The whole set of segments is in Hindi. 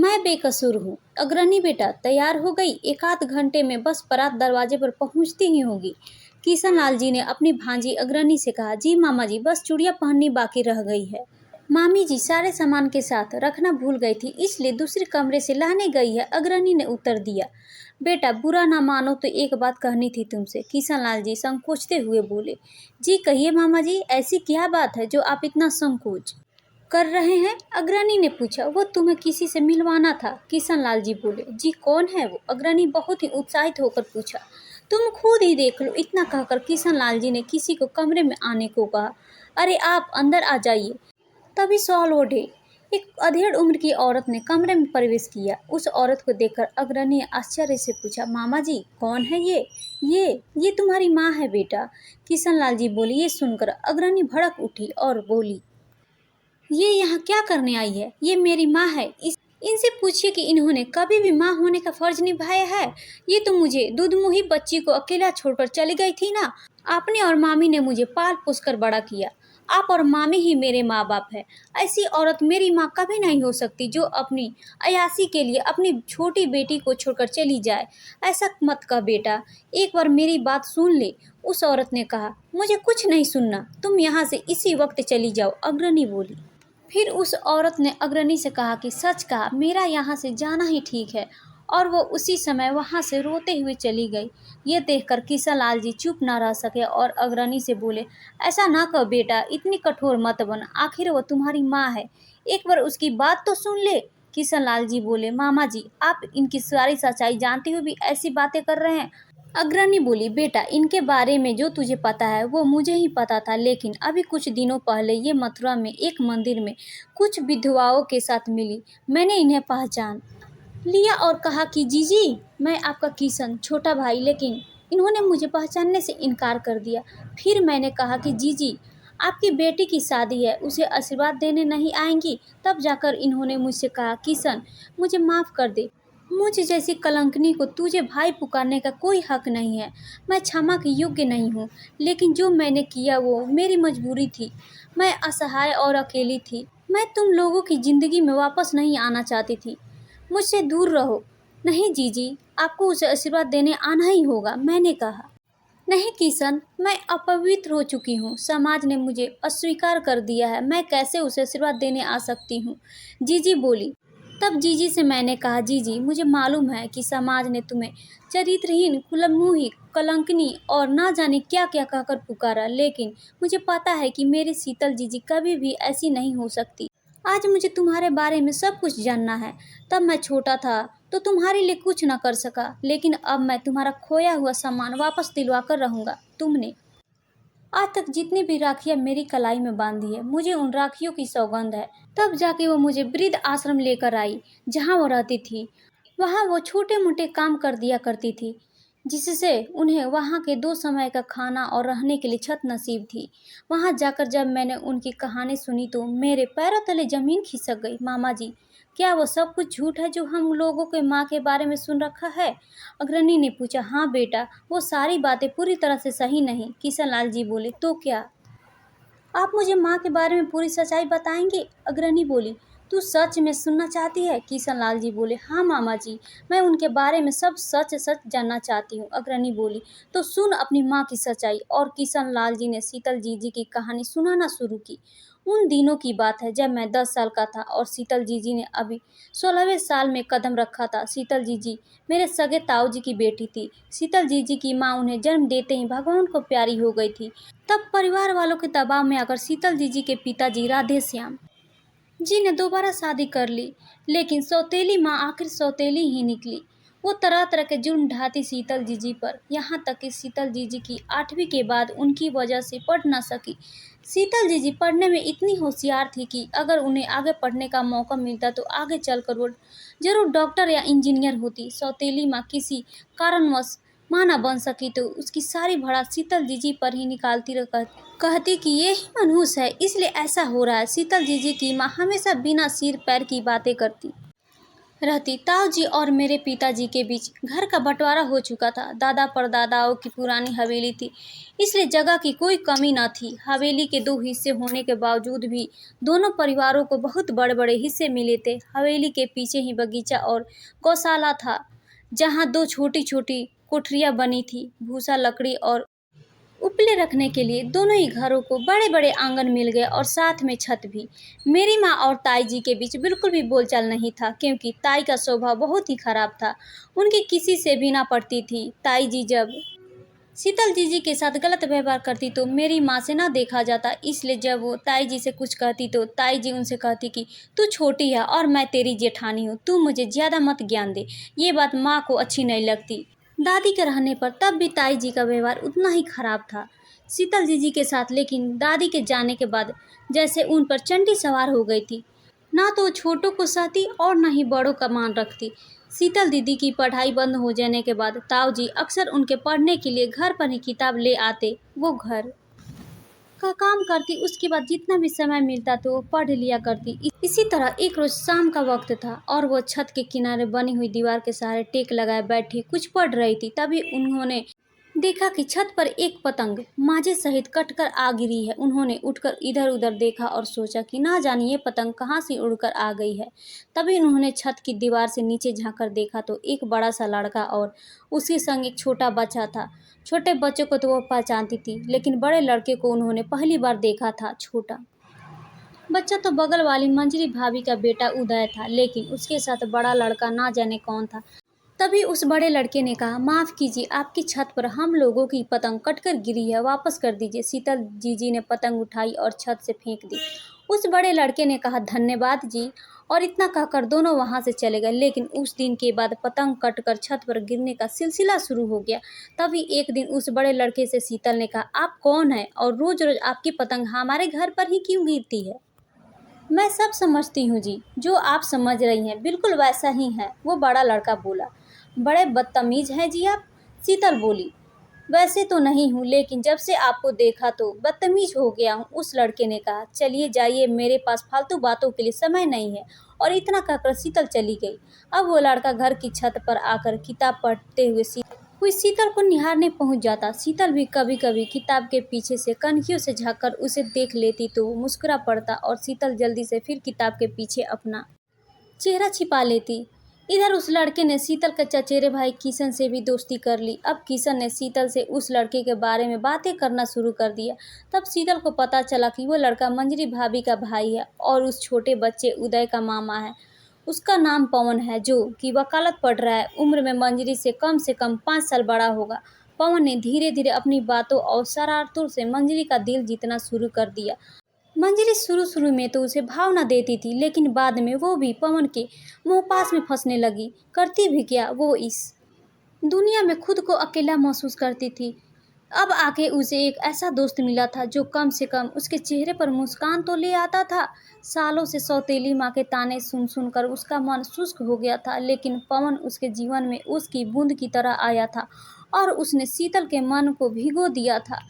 मैं बेकसूर हूँ। अग्रणी बेटा तैयार हो गई, एक आध घंटे में बस बारात दरवाजे पर पहुँचती ही होगी। किशन लाल जी ने अपनी भांजी अग्रणी से कहा। जी मामा जी, बस चूड़ियाँ पहननी बाकी रह गई है। मामी जी सारे सामान के साथ रखना भूल गई थी, इसलिए दूसरे कमरे से लाने गई है, अग्रणी ने उत्तर दिया। बेटा बुरा ना मानो तो एक बात कहनी थी तुमसे, किशन लाल जी संकोचते हुए बोले। जी कहिए मामा जी, ऐसी क्या बात है जो आप इतना संकोच कर रहे हैं? अग्रणी ने पूछा। वो तुम्हें किसी से मिलवाना था, किशन लाल जी बोले। जी कौन है वो? अग्रणी बहुत ही उत्साहित होकर पूछा। तुम खुद ही देख लो, इतना कहकर किशन लाल जी ने किसी को कमरे में आने को कहा। अरे आप अंदर आ जाइए। तभी सॉल ओढ़े एक अधेड़ उम्र की औरत ने कमरे में प्रवेश किया। उस औरत को देखकर अग्रणी ने आश्चर्य से पूछा। मामा जी कौन है ये? ये तुम्हारी माँ है बेटा, किशन लाल जी बोले। ये सुनकर अग्रणी भड़क उठी और बोली, ये यहाँ क्या करने आई है? ये मेरी माँ है। इनसे पूछिए कि इन्होंने कभी भी माँ होने का फर्ज निभाया है। ये तो मुझे दूधमुही बच्ची को अकेला छोड़कर चली गई थी ना। आपने और मामी ने मुझे पाल पोस कर बड़ा किया। आप और मामी ही मेरे माँ बाप है। ऐसी औरत मेरी माँ कभी नहीं हो सकती जो अपनी अयासी के लिए अपनी छोटी बेटी को छोड़कर चली जाए। ऐसा मत कह बेटा, एक बार मेरी बात सुन ले। उस औरत ने कहा। मुझे कुछ नहीं सुनना, तुम यहाँ से इसी वक्त चली जाओ, अग्रणी बोली। फिर उस औरत ने अग्रणी से कहा कि सच कहा, मेरा यहाँ से जाना ही ठीक है। और वो उसी समय वहाँ से रोते हुए चली गई। ये देखकर किशन लाल जी चुप ना रह सके और अग्रणी से बोले, ऐसा ना कहो बेटा, इतनी कठोर मत बन, आखिर वो तुम्हारी माँ है, एक बार उसकी बात तो सुन ले। किशन लाल जी बोले, मामा जी आप इनकी सारी सच्चाई जानते हुए भी ऐसी बातें कर रहे हैं। अग्रणी बोली, बेटा इनके बारे में जो तुझे पता है वो मुझे ही पता था, लेकिन अभी कुछ दिनों पहले ये मथुरा में एक मंदिर में कुछ विधवाओं के साथ मिली। मैंने इन्हें पहचान लिया और कहा कि जीजी मैं आपका किशन छोटा भाई, लेकिन इन्होंने मुझे पहचानने से इनकार कर दिया। फिर मैंने कहा कि जीजी आपकी बेटी की शादी है, उसे आशीर्वाद देने नहीं आएंगी। तब जाकर इन्होंने मुझसे कहा, किशन मुझे माफ़ कर दे, मुझ जैसी कलंकनी को तुझे भाई पुकारने का कोई हक नहीं है। मैं क्षमा के योग्य नहीं हूँ, लेकिन जो मैंने किया वो मेरी मजबूरी थी। मैं असहाय और अकेली थी। मैं तुम लोगों की ज़िंदगी में वापस नहीं आना चाहती थी। मुझसे दूर रहो। नहीं जीजी, आपको उसे आशीर्वाद देने आना ही होगा, मैंने कहा। नहीं किशन, मैं अपवित्र हो चुकी हूँ। समाज ने मुझे अस्वीकार कर दिया है, मैं कैसे उसे आशीर्वाद देने आ सकती हूँ? जीजी बोली। तब जीजी से मैंने कहा, जीजी मुझे मालूम है कि समाज ने तुम्हें चरित्रहीन, कुलमुही, कलंकनी और ना जाने क्या क्या कहकर पुकारा, लेकिन मुझे पता है कि मेरी शीतल जीजी कभी भी ऐसी नहीं हो सकती। आज मुझे तुम्हारे बारे में सब कुछ जानना है। तब मैं छोटा था तो तुम्हारे लिए कुछ न कर सका, लेकिन अब मैं तुम्हारा खोया हुआ सामान वापस दिलवा कर रहूँगा। तुमने आज तक जितनी भी राखियाँ मेरी कलाई में बांधी है, मुझे उन राखियों की सौगंध है। तब जाके वो मुझे वृद्ध आश्रम लेकर आई, जहाँ वो रहती थी। वहाँ वो छोटे मोटे काम कर दिया करती थी, जिससे उन्हें वहाँ के 2 समय का खाना और रहने के लिए छत नसीब थी। वहाँ जाकर जब मैंने उनकी कहानी सुनी तो मेरे पैरों तले जमीन खिसक गई। मामा जी, क्या वो सब कुछ झूठ है जो हम लोगों के माँ के बारे में सुन रखा है? अग्रणी ने पूछा। हाँ बेटा, वो सारी बातें पूरी तरह से सही नहीं, किशन लाल जी बोले। तो क्या आप मुझे माँ के बारे में पूरी सच्चाई बताएंगे? अग्रणी बोली। तू सच में सुनना चाहती है? किशन लाल जी बोले। हाँ मामा जी, मैं उनके बारे में सब सच सच जानना चाहती हूँ, अग्रणी बोली। तो सुन अपनी माँ की सच्चाई। और किशन लाल जी ने शीतल जीजी की कहानी सुनाना शुरू की। उन दिनों की बात है जब मैं 10 साल का था और शीतल जीजी ने अभी 16वें साल में कदम रखा था। शीतल जीजी मेरे सगे ताऊ जी की बेटी थी। शीतल जीजी की माँ उन्हें जन्म देते ही भगवान को प्यारी हो गई थी। तब परिवार वालों के दबाव में आकर शीतल जीजी के पिताजी राधे श्याम जी ने दोबारा शादी कर ली, लेकिन सौतेली माँ आखिर सौतेली ही निकली। वो तरह तरह के जुर्म ढाती शीतल जीजी पर, यहाँ तक कि शीतल जीजी की 8वीं के बाद उनकी वजह से पढ़ न सकी। शीतल जीजी पढ़ने में इतनी होशियार थी कि अगर उन्हें आगे पढ़ने का मौका मिलता तो आगे चलकर वो जरूर डॉक्टर या इंजीनियर होती। सौतेली माँ किसी कारणवश माँ न बन सकी तो उसकी सारी भड़ास शीतल जीजी पर ही निकालती रह कहती कि ये ही मनहूस है, इसलिए ऐसा हो रहा है। शीतल जीजी की माँ हमेशा बिना सिर पैर की बातें करती। रहती। ताऊ जी और मेरे पिताजी के बीच घर का बंटवारा हो चुका था। दादा परदादाओं की पुरानी हवेली थी, इसलिए जगह की कोई कमी न थी। हवेली के दो हिस्से होने के बावजूद भी दोनों परिवारों को बहुत बड़े बड़े हिस्से मिले थे। हवेली के पीछे ही बगीचा और गौशाला था, जहाँ दो छोटी छोटी कोठरियाँ बनी थी। भूसा, लकड़ी और उपले रखने के लिए दोनों ही घरों को बड़े बड़े आंगन मिल गए और साथ में छत भी। मेरी माँ और ताई जी के बीच बिल्कुल भी बोलचाल नहीं था, क्योंकि ताई का स्वभाव बहुत ही खराब था। उनकी किसी से भी ना पड़ती थी। ताई जी जब शीतल जीजी के साथ गलत व्यवहार करती तो मेरी माँ से ना देखा जाता, इसलिए जब वो ताई जी से कुछ कहती तो ताई जी उनसे कहती कि तू छोटी है और मैं तेरी जेठानी हूँ, तू मुझे ज़्यादा मत ज्ञान दे। ये बात माँ को अच्छी नहीं लगती। दादी के रहने पर तब भी ताई जी का व्यवहार उतना ही खराब था शीतल जीजी के साथ, लेकिन दादी के जाने के बाद जैसे उन पर चंडी सवार हो गई थी। ना तो छोटों को सहती और न ही बड़ों का मान रखती। शीतल दीदी की पढ़ाई बंद हो जाने के बाद ताऊ जी अक्सर उनके पढ़ने के लिए घर पर ही किताब ले आते। वो घर का काम करती, उसके बाद जितना भी समय मिलता तो वो पढ़ लिया करती। इसी तरह एक रोज शाम का वक्त था और वो छत के किनारे बनी हुई दीवार के सहारे टेक लगाए बैठी कुछ पढ़ रही थी। तभी उन्होंने देखा कि छत पर एक पतंग माजे सहित कटकर आ गिरी है। उन्होंने उठकर इधर उधर देखा और सोचा कि ना जाने ये पतंग कहाँ से उड़कर आ गई है। तभी उन्होंने छत की दीवार से नीचे झांककर देखा तो एक बड़ा सा लड़का और उसके संग एक छोटा बच्चा था। छोटे बच्चे को तो वो पहचानती थी, लेकिन बड़े लड़के को उन्होंने पहली बार देखा था। छोटा बच्चा तो बगल वाली मंजरी भाभी का बेटा उदय था, लेकिन उसके साथ बड़ा लड़का ना जाने कौन था। तभी उस बड़े लड़के ने कहा, माफ कीजिए, आपकी छत पर हम लोगों की पतंग कटकर गिरी है, वापस कर दीजिए। शीतल जीजी ने पतंग उठाई और छत से फेंक दी। उस बड़े लड़के ने कहा, धन्यवाद जी, और इतना कहकर दोनों वहां से चले गए। लेकिन उस दिन के बाद पतंग कटकर छत पर गिरने का सिलसिला शुरू हो गया। तभी एक दिन उस बड़े लड़के से शीतल ने कहा, आप कौन है और रोज रोज आपकी पतंग हमारे घर पर ही क्यों गिरती है? मैं सब समझती हूँ जी, जो आप समझ रही हैं बिल्कुल वैसा ही है, वो बड़ा लड़का बोला। बड़े बदतमीज हैं जी आप, शीतल बोली। वैसे तो नहीं हूँ, लेकिन जब से आपको देखा तो बदतमीज हो गया हूँ, उस लड़के ने कहा। चलिए जाइए, मेरे पास फालतू बातों के लिए समय नहीं है। और इतना कहकर शीतल चली गई। अब वो लड़का घर की छत पर आकर किताब पढ़ते हुई शीतल को निहारने पहुंच जाता। शीतल भी कभी कभी किताब के पीछे से कनखियों से झांककर उसे देख लेती तो वो मुस्कुरा पड़ता और शीतल जल्दी से फिर किताब के पीछे अपना चेहरा छिपा लेती। इधर उस लड़के ने शीतल के चचेरे भाई किशन से भी दोस्ती कर ली। अब किशन ने शीतल से उस लड़के के बारे में बातें करना शुरू कर दिया। तब शीतल को पता चला कि वो लड़का मंजरी भाभी का भाई है और उस छोटे बच्चे उदय का मामा है। उसका नाम पवन है, जो कि वकालत पढ़ रहा है। उम्र में मंजरी से कम 5 साल बड़ा होगा। पवन ने धीरे धीरे अपनी बातों और शरारतों से मंजरी का दिल जीतना शुरू कर दिया। मंजरी शुरू शुरू में तो उसे भाव न देती थी, लेकिन बाद में वो भी पवन के मोहपास में फंसने लगी। करती भी क्या, वो इस दुनिया में खुद को अकेला महसूस करती थी। अब आके उसे एक ऐसा दोस्त मिला था जो कम से कम उसके चेहरे पर मुस्कान तो ले आता था। सालों से सौतेली माँ के ताने सुन सुनकर उसका मन शुष्क हो गया था, लेकिन पवन उसके जीवन में उसकी बूंद की तरह आया था और उसने शीतल के मन को भिगो दिया था।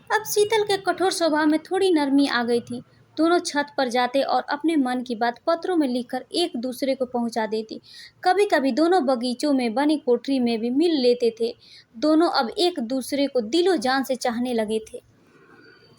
अब शीतल के कठोर स्वभाव में थोड़ी नरमी आ गई थी। दोनों छत पर जाते और अपने मन की बात पत्रों में लिखकर एक दूसरे को पहुंचा देती। कभी कभी दोनों बगीचों में बनी कोठरी में भी मिल लेते थे। दोनों अब एक दूसरे को दिलो जान से चाहने लगे थे।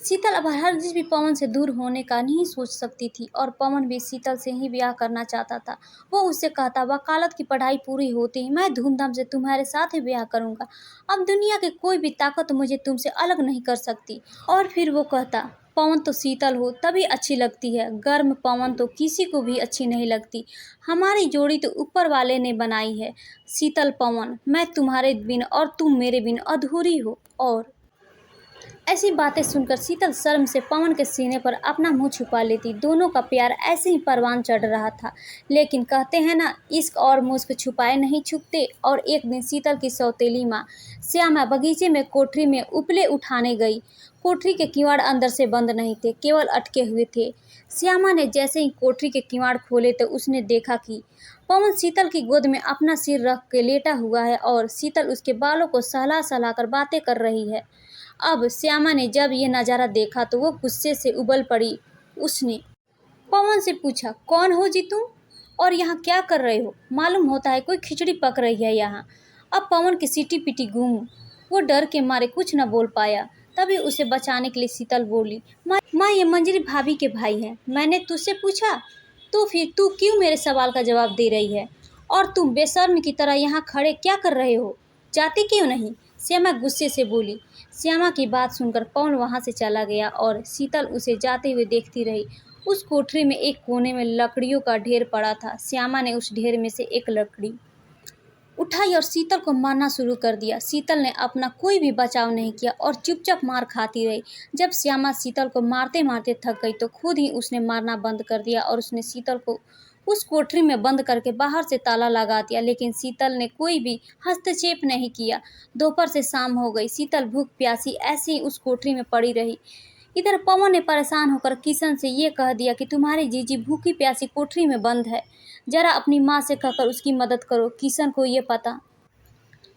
शीतल अब हरगिज भी पवन से दूर होने का नहीं सोच सकती थी और पवन भी शीतल से ही ब्याह करना चाहता था। वो उससे कहता, वकालत की पढ़ाई पूरी होते ही मैं धूमधाम से तुम्हारे साथ ही ब्याह करूंगा। अब दुनिया की कोई भी ताकत मुझे तुमसे अलग नहीं कर सकती। और फिर वो कहता, पवन तो शीतल हो तभी अच्छी लगती है, गर्म पवन तो किसी को भी अच्छी नहीं लगती। हमारी जोड़ी तो ऊपर वाले ने बनाई है। शीतल पवन, मैं तुम्हारे बिन और तुम मेरे बिन अधूरी हो। और ऐसी बातें सुनकर शीतल शर्म से पवन के सीने पर अपना मुंह छुपा लेती। दोनों का प्यार ऐसे ही परवान चढ़ रहा था, लेकिन कहते हैं ना, इश्क और मुश्क छुपाए नहीं छुपते। और एक दिन शीतल की सौतेली माँ श्यामा बगीचे में कोठरी में उपले उठाने गई। कोठरी के किवाड़ अंदर से बंद नहीं थे, केवल अटके हुए थे। श्यामा ने जैसे ही कोठरी के किवाड़ खोले तो उसने देखा कि पवन शीतल की गोद में अपना सिर रख के लेटा हुआ है और शीतल उसके बालों को सहला सहला कर बातें कर रही है। अब श्यामा ने जब ये नज़ारा देखा तो वो गुस्से से उबल पड़ी। उसने पवन से पूछा, कौन हो जी तुम? और यहाँ क्या कर रहे हो? मालूम होता है कोई खिचड़ी पक रही है यहाँ। अब पवन की सीटी पीटी गूंग। वो डर के मारे कुछ न बोल पाया। तभी उसे बचाने के लिए शीतल बोली, माँ ये मंजरी भाभी के भाई हैं। मैंने तुझसे पूछा तो फिर तू क्यों मेरे सवाल का जवाब दे रही है? और तुम बेशर्म की तरह यहाँ खड़े क्या कर रहे हो? जाती क्यों नहीं? श्यामा गुस्से से बोली। श्यामा की बात सुनकर पवन वहां से चला गया और शीतल उसे जाते हुए देखती रही। उस कोठरी में एक कोने में लकड़ियों का ढेर पड़ा था। श्यामा ने उस ढेर में से एक लकड़ी उठाई और शीतल को मारना शुरू कर दिया। शीतल ने अपना कोई भी बचाव नहीं किया और चुपचाप मार खाती रही। जब श्यामा शीतल को मारते मारते थक गई तो खुद ही उसने मारना बंद कर दिया और उसने शीतल को उस कोठरी में बंद करके बाहर से ताला लगा दिया। लेकिन शीतल ने कोई भी हस्तक्षेप नहीं किया। दोपहर से शाम हो गई। शीतल भूख प्यासी ऐसे ही उस कोठरी में पड़ी रही। इधर पवन ने परेशान होकर किशन से ये कह दिया कि तुम्हारी जीजी भूखी प्यासी कोठरी में बंद है, जरा अपनी माँ से कहकर उसकी मदद करो। किशन को ये पता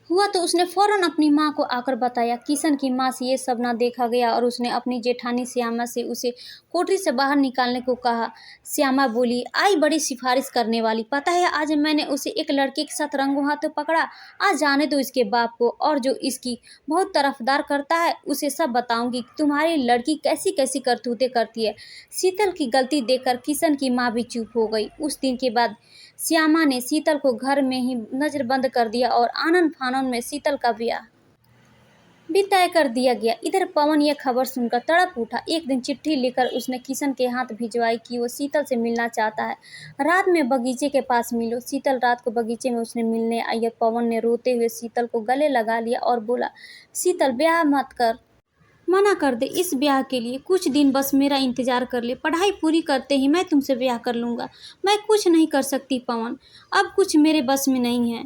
हुआ तो उसने फौरन अपनी माँ को आकर बताया। किशन की माँ से ये सब ना देखा गया और उसने अपनी जेठानी श्यामा से उसे कोठरी से बाहर निकालने को कहा। श्यामा बोली, आई बड़ी सिफारिश करने वाली। पता है आज मैंने उसे एक लड़के के साथ रंगों हाथों पकड़ा। आज जाने दो इसके बाप को, और जो इसकी बहुत तरफदार करता है उसे सब बताऊंगी कि तुम्हारी लड़की कैसी कैसी करतूतें करती है। शीतल की गलती देखकर किशन की माँ भी चुप हो गई। उस दिन के बाद श्यामा ने शीतल को घर में ही नजरबंद कर दिया और आनन फानन में शीतल का ब्याह भी तय कर दिया गया। इधर पवन यह खबर सुनकर तड़प उठा। एक दिन चिट्ठी लिखकर उसने किशन के हाथ भिजवाई कि वो शीतल से मिलना चाहता है। रात में बगीचे के पास मिलो। शीतल रात को बगीचे में उसने मिलने आई और पवन ने रोते हुए शीतल को गले लगा लिया और बोला, शीतल ब्याह मत कर, मना कर दे इस ब्याह के लिए। कुछ दिन बस मेरा इंतजार कर ले। पढ़ाई पूरी करते ही मैं तुमसे ब्याह कर लूँगा। मैं कुछ नहीं कर सकती पवन, अब कुछ मेरे बस में नहीं है।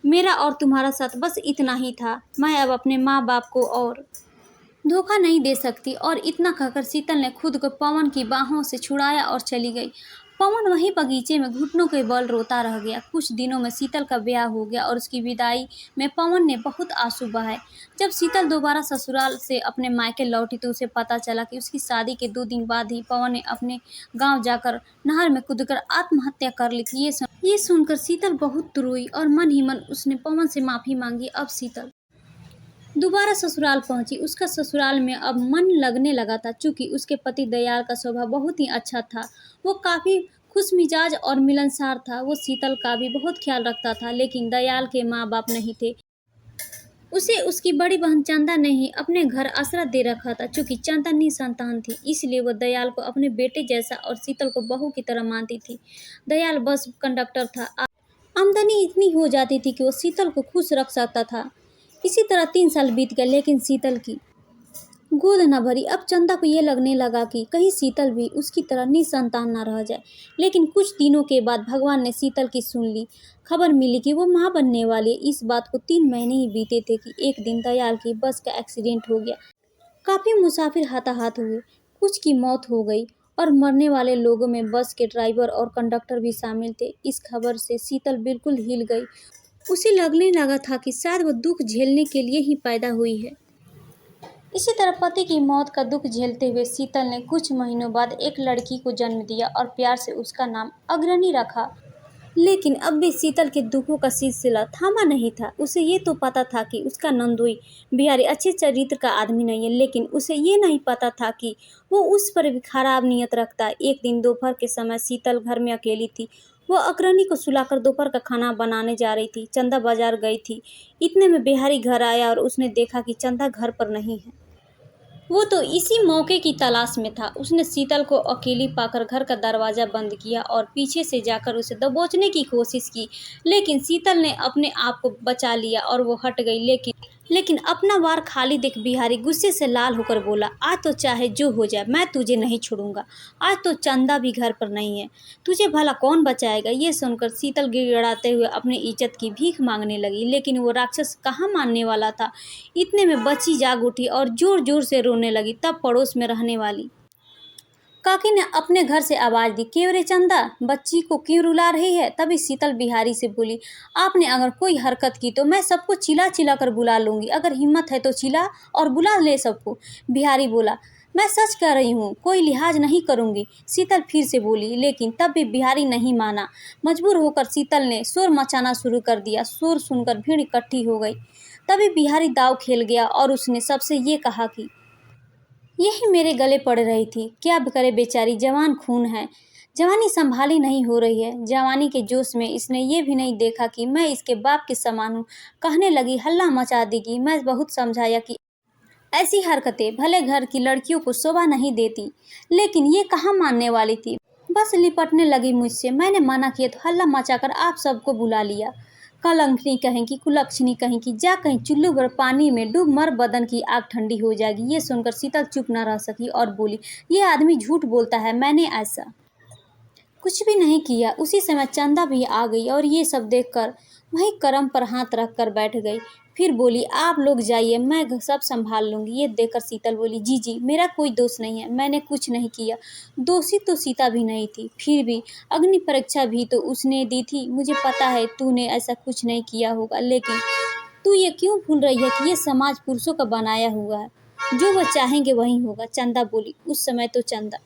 मेरा और तुम्हारा साथ बस इतना ही था। मैं अब अपने माँ बाप को और धोखा नहीं दे सकती। और इतना कहकर शीतल ने खुद को पवन की बाहों से छुड़ाया और चली गई। पवन वहीं बगीचे में घुटनों के बल रोता रह गया। कुछ दिनों में शीतल का ब्याह हो गया और उसकी विदाई में पवन ने बहुत आंसू बहाए। जब शीतल दोबारा ससुराल से अपने मायके लौटी तो उसे पता चला कि उसकी शादी के 2 दिन बाद ही पवन ने अपने गांव जाकर नहर में कूदकर आत्महत्या कर ली थी। ये सुनकर शीतल बहुत रोई और मन ही मन उसने पवन से माफ़ी मांगी। अब शीतल दोबारा ससुराल पहुंची। उसका ससुराल में अब मन लगने लगा था। चूंकि उसके पति दयाल का स्वभाव बहुत ही अच्छा था, वो काफ़ी खुशमिजाज और मिलनसार था। वो शीतल का भी बहुत ख्याल रखता था। लेकिन दयाल के माँ बाप नहीं थे। उसे उसकी बड़ी बहन चंदा ने ही अपने घर आसरा दे रखा था। चूंकि चंदा निसंतान थी, इसलिए वो दयाल को अपने बेटे जैसा और शीतल को बहू की तरह मानती थी। दयाल बस कंडक्टर था। आमदनी इतनी हो जाती थी कि वो शीतल को खुश रख सकता था। इसी तरह 3 साल बीत गए, लेकिन शीतल की गोद न भरी। अब चंदा को ये लगने लगा कि कहीं शीतल भी उसकी तरह निसंतान न रह जाए। लेकिन कुछ दिनों के बाद भगवान ने शीतल की सुन ली। खबर मिली कि वो माँ बनने वाली है। इस बात को 3 महीने ही बीते थे कि एक दिन दयाल की बस का एक्सीडेंट हो गया। काफ़ी मुसाफिर हाथाहाथ हुए, कुछ की मौत हो गई और मरने वाले लोगों में बस के ड्राइवर और कंडक्टर भी शामिल थे। इस खबर से शीतल बिल्कुल हिल गई। उसे लगने लगा था कि शायद वो दुख झेलने के लिए ही पैदा हुई है। इसी तरह पति की मौत का दुख झेलते हुए शीतल ने कुछ महीनों बाद एक लड़की को जन्म दिया और प्यार से उसका नाम अग्रणी रखा। लेकिन अब भी शीतल के दुखों का सिलसिला थमा नहीं था। उसे ये तो पता था कि उसका नंदोई बिहारी अच्छे चरित्र का आदमी नहीं है, लेकिन उसे ये नहीं पता था कि वो उस पर भी खराब नियत रखता है। एक दिन दोपहर के समय शीतल घर में अकेली थी। वो अग्रणी को सुलाकर दोपहर का खाना बनाने जा रही थी। चंदा बाजार गई थी। इतने में बिहारी घर आया और उसने देखा कि चंदा घर पर नहीं है। वो तो इसी मौके की तलाश में था। उसने शीतल को अकेली पाकर घर का दरवाज़ा बंद किया और पीछे से जाकर उसे दबोचने की कोशिश की। लेकिन शीतल ने अपने आप को बचा लिया और वो हट गई। लेकिन अपना वार खाली देख बिहारी गुस्से से लाल होकर बोला, आज तो चाहे जो हो जाए मैं तुझे नहीं छोड़ूंगा। आज तो चंदा भी घर पर नहीं है, तुझे भला कौन बचाएगा। ये सुनकर शीतल गिड़गिड़ाते हुए अपनी इज्जत की भीख मांगने लगी। लेकिन वो राक्षस कहाँ मानने वाला था। इतने में बच्ची जाग उठी और जोर जोर से रोने लगी। तब पड़ोस में रहने वाली काकी ने अपने घर से आवाज दी, क्यों रे चंदा, बच्ची को क्यों रुला रही है। तभी शीतल बिहारी से बोली, आपने अगर कोई हरकत की तो मैं सबको चिल्ला चिल्ला कर बुला लूंगी। अगर हिम्मत है तो चिल्ला और बुला ले सबको। बिहारी बोला, मैं सच कह रही हूँ, कोई लिहाज नहीं करूँगी, शीतल फिर से बोली। लेकिन तब भी बिहारी नहीं माना। मजबूर होकर शीतल ने शोर मचाना शुरू कर दिया। शोर सुनकर भीड़ इकट्ठी हो गई। तभी बिहारी दाव खेल गया और उसने सबसे ये कहा कि यही मेरे गले पड़ रही थी। क्या करे बेचारी, जवान खून है, जवानी संभाली नहीं हो रही है। जवानी के जोश में इसने ये भी नहीं देखा कि मैं इसके बाप के समान हूँ। कहने लगी, हल्ला मचा देगी। मैं बहुत समझाया कि ऐसी हरकतें भले घर की लड़कियों को शोभा नहीं देती, लेकिन ये कहाँ मानने वाली थी। बस लिपटने लगी मुझसे। मैंने मना किया तो हल्ला मचाकर आप सबको बुला लिया। कलंकनी कहेंगी, कुलक्षणी कहेंगी, जा कहीं चुल्लू भर पानी में डूब मर, बदन की आग ठंडी हो जाएगी। ये सुनकर शीतल चुप न रह सकी और बोली, ये आदमी झूठ बोलता है, मैंने ऐसा कुछ भी नहीं किया। उसी समय चंदा भी आ गई और ये सब देखकर वहीं करम पर हाथ रख कर बैठ गई। फिर बोली, आप लोग जाइए, मैं सब संभाल लूंगी। ये देखकर शीतल बोली, जी जी, मेरा कोई दोष नहीं है, मैंने कुछ नहीं किया। दोषी तो सीता भी नहीं थी। फिर भी अग्नि परीक्षा भी तो उसने दी थी। मुझे पता है तूने ऐसा कुछ नहीं किया होगा, लेकिन तू ये क्यों भूल रही है कि ये समाज पुरुषों का बनाया हुआ है। जो वह चाहेंगे वही होगा। चंदा बोली, उस समय तो चंदा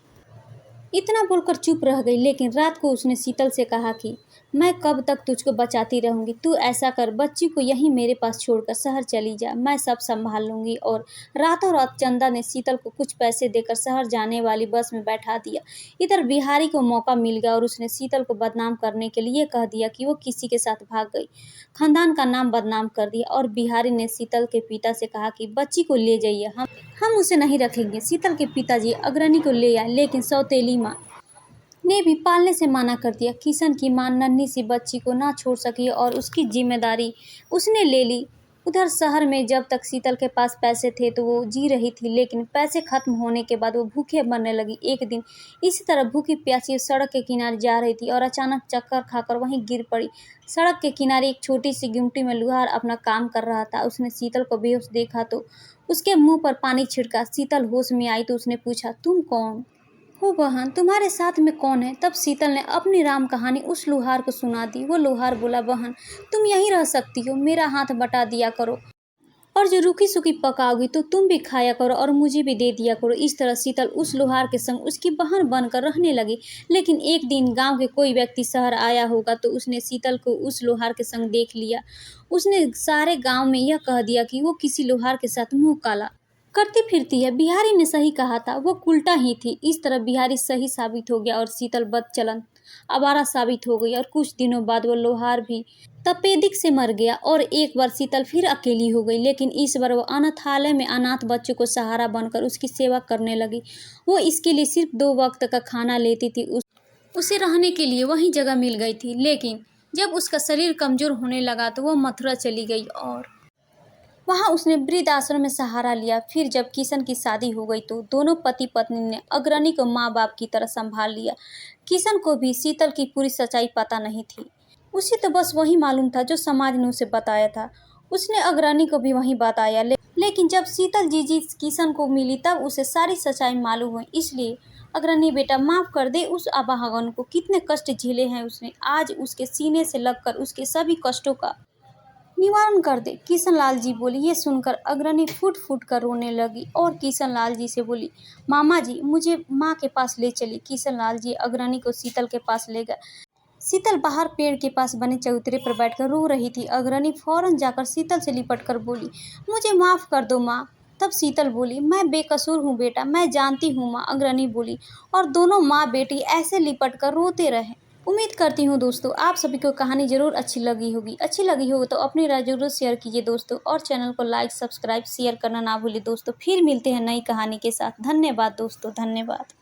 इतना बोलकर चुप रह गई। लेकिन रात को उसने शीतल से कहा कि मैं कब तक तुझको बचाती रहूंगी। तू ऐसा कर, बच्ची को यहीं मेरे पास छोड़कर शहर चली जा, मैं सब संभाल लूंगी। और रातों रात चंदा ने शीतल को कुछ पैसे देकर शहर जाने वाली बस में बैठा दिया। इधर बिहारी को मौका मिल गया और उसने शीतल को बदनाम करने के लिए कह दिया कि वो किसी के साथ भाग गई। खानदान का नाम बदनाम कर दिया। और बिहारी ने शीतल के पिता से कहा कि बच्ची को ले जाइए, हम उसे नहीं रखेंगे। शीतल के पिताजी अग्रणी को ले आए, लेकिन सौतेली माँ ने भी पालने से मना कर दिया। किशन की मां नन्ही सी बच्ची को ना छोड़ सकी और उसकी जिम्मेदारी उसने ले ली। उधर शहर में जब तक शीतल के पास पैसे थे तो वो जी रही थी, लेकिन पैसे खत्म होने के बाद वो भूखे मरने लगी। एक दिन इसी तरह भूखी प्यासी सड़क के किनारे जा रही थी और अचानक चक्कर खाकर वहीं गिर पड़ी। सड़क के किनारे एक छोटी सी गुमटी में लुहार अपना काम कर रहा था। उसने शीतल को बेहोश देखा तो उसके मुंह पर पानी छिड़का। शीतल होश में आई तो उसने पूछा, तुम कौन हो बहन, तुम्हारे साथ में कौन है। तब शीतल ने अपनी राम कहानी उस लोहार को सुना दी। वो लोहार बोला, बहन तुम यहीं रह सकती हो, मेरा हाथ बटा दिया करो और जो रूखी सूखी पकाओगी तो तुम भी खाया करो और मुझे भी दे दिया करो। इस तरह शीतल उस लोहार के संग उसकी बहन बनकर रहने लगी। लेकिन एक दिन गांव के कोई व्यक्ति शहर आया होगा तो उसने शीतल को उस लोहार के संग देख लिया। उसने सारे गांव में यह कह दिया कि वो किसी लोहार के साथ मुंह काला करती फिरती है। बिहारी ने सही कहा था, वो उल्टा ही थी। इस तरह बिहारी सही साबित हो गया और शीतल बदचलन आवारा साबित हो गई। और कुछ दिनों बाद वो लोहार भी तपेदिक से मर गया। और एक बार शीतल फिर अकेली हो गई, लेकिन इस बार वो अनाथालय में अनाथ बच्चों को सहारा बनकर उसकी सेवा करने लगी। वो इसके लिए सिर्फ 2 वक्त का खाना लेती थी। उसे रहने के लिए वहीं जगह मिल गई थी। लेकिन जब उसका शरीर कमजोर होने लगा तो वो मथुरा चली गई और वहां उसने वृद्ध आश्रम में सहारा लिया। फिर जब किशन की शादी हो गई तो दोनों पति पत्नी ने अग्रणी को माँ बाप की तरह संभाल लिया। किशन को भी शीतल की पूरी सच्चाई पता नहीं थी। उसे तो बस वही मालूम था जो समाज ने उसे बताया था। उसने अग्रणी को भी वही बताया, लेकिन जब शीतल जीजी किशन को मिली तब उसे सारी सच्चाई मालूम हुई। इसलिए अग्रणी बेटा माफ कर दे उस अभागन को। कितने कष्ट झेले हैं उसने, आज उसके सीने से लगकर उसके सभी कष्टों का निवारण कर दे। किशन लाल जी बोली। ये सुनकर अग्रणी फूट फूट कर रोने लगी और किशन लाल जी से बोली, मामा जी मुझे माँ के पास ले चली। किशन लाल जी अग्रणी को शीतल के पास ले गए। शीतल बाहर पेड़ के पास बने चबूतरे पर बैठकर रो रही थी। अग्रणी फौरन जाकर शीतल से लिपट कर बोली, मुझे माफ कर दो माँ। तब शीतल बोली, मैं बेकसूर हूँ बेटा, मैं जानती हूँ माँ। अग्रणी बोली। और दोनों माँ बेटी ऐसे लिपट कर रोते रहे। उम्मीद करती हूँ दोस्तों आप सभी को कहानी जरूर अच्छी लगी होगी। अच्छी लगी हो तो अपनी राय जरूर शेयर कीजिए दोस्तों, और चैनल को लाइक सब्सक्राइब शेयर करना ना भूलिए दोस्तों। फिर मिलते हैं नई कहानी के साथ। धन्यवाद दोस्तों, धन्यवाद।